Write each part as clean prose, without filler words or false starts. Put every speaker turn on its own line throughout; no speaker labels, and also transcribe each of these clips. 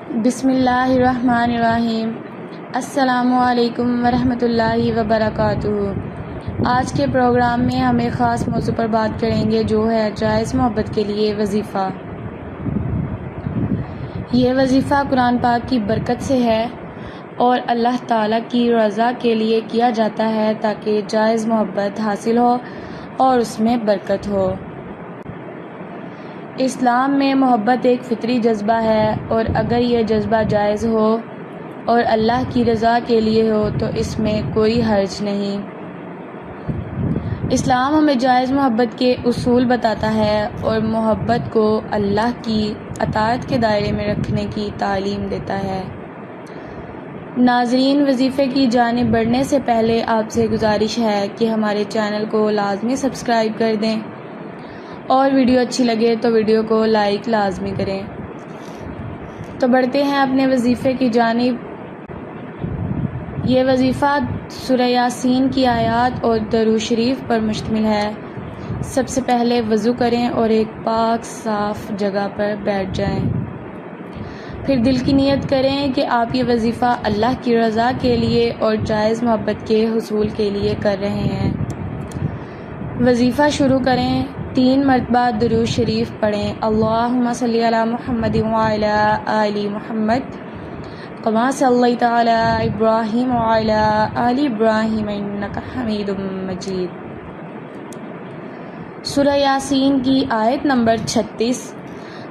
بسم اللہ الرحمن الرحیم۔ السلام علیکم ورحمۃ اللہ وبرکاتہ۔ آج کے پروگرام میں ہم ایک خاص موضوع پر بات کریں گے جو ہے جائز محبت کے لیے وظیفہ۔ یہ وظیفہ قرآن پاک کی برکت سے ہے اور اللہ تعالیٰ کی رضا کے لیے کیا جاتا ہے تاکہ جائز محبت حاصل ہو اور اس میں برکت ہو۔ اسلام میں محبت ایک فطری جذبہ ہے اور اگر یہ جذبہ جائز ہو اور اللہ کی رضا کے لیے ہو تو اس میں کوئی حرج نہیں۔ اسلام ہمیں جائز محبت کے اصول بتاتا ہے اور محبت کو اللہ کی اطاعت کے دائرے میں رکھنے کی تعلیم دیتا ہے۔ ناظرین، وظیفے کی جانب بڑھنے سے پہلے آپ سے گزارش ہے کہ ہمارے چینل کو لازمی سبسکرائب کر دیں اور ویڈیو اچھی لگے تو ویڈیو کو لائک لازمی کریں۔ تو بڑھتے ہیں اپنے وظیفے کی جانب۔ یہ وظیفہ سورہ یاسین کی آیات اور درود شریف پر مشتمل ہے۔ سب سے پہلے وضو کریں اور ایک پاک صاف جگہ پر بیٹھ جائیں۔ پھر دل کی نیت کریں کہ آپ یہ وظیفہ اللہ کی رضا کے لیے اور جائز محبت کے حصول کے لیے کر رہے ہیں۔ وظیفہ شروع کریں، 3 مرتبہ درود شریف پڑھیں۔ اللہم صلی علی محمد وعلی آل محمد کما صلیت علی ابراہیم وعلی آل ابراہیم انک حمید مجید۔ سورہ یاسین کی آیت نمبر 36۔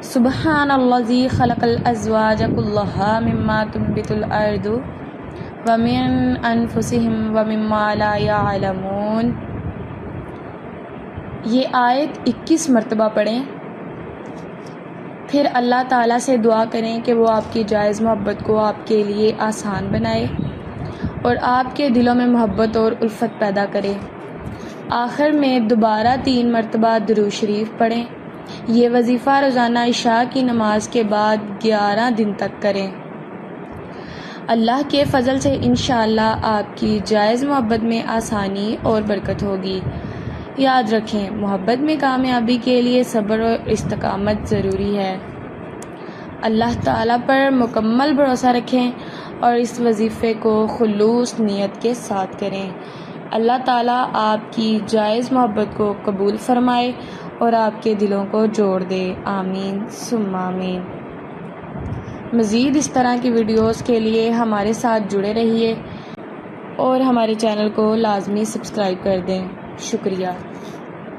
سبحان الذی خلق الازواج کلھا مما تنبت الارض ومن انفسہم ومما لا یعلمون۔ یہ آیت 21 مرتبہ پڑھیں۔ پھر اللہ تعالیٰ سے دعا کریں کہ وہ آپ کی جائز محبت کو آپ کے لیے آسان بنائے اور آپ کے دلوں میں محبت اور الفت پیدا کرے۔ آخر میں دوبارہ 3 مرتبہ درود شریف پڑھیں۔ یہ وظیفہ روزانہ عشاء کی نماز کے بعد 11 دن تک کریں۔ اللہ کے فضل سے انشاءاللہ آپ کی جائز محبت میں آسانی اور برکت ہوگی۔ یاد رکھیں، محبت میں کامیابی کے لیے صبر اور استقامت ضروری ہے۔ اللہ تعالیٰ پر مکمل بھروسہ رکھیں اور اس وظیفے کو خلوص نیت کے ساتھ کریں۔ اللہ تعالیٰ آپ کی جائز محبت کو قبول فرمائے اور آپ کے دلوں کو جوڑ دے۔ آمین ثم آمین۔ مزید اس طرح کی ویڈیوز کے لیے ہمارے ساتھ جڑے رہیے اور ہمارے چینل کو لازمی سبسکرائب کر دیں۔ شکریہ۔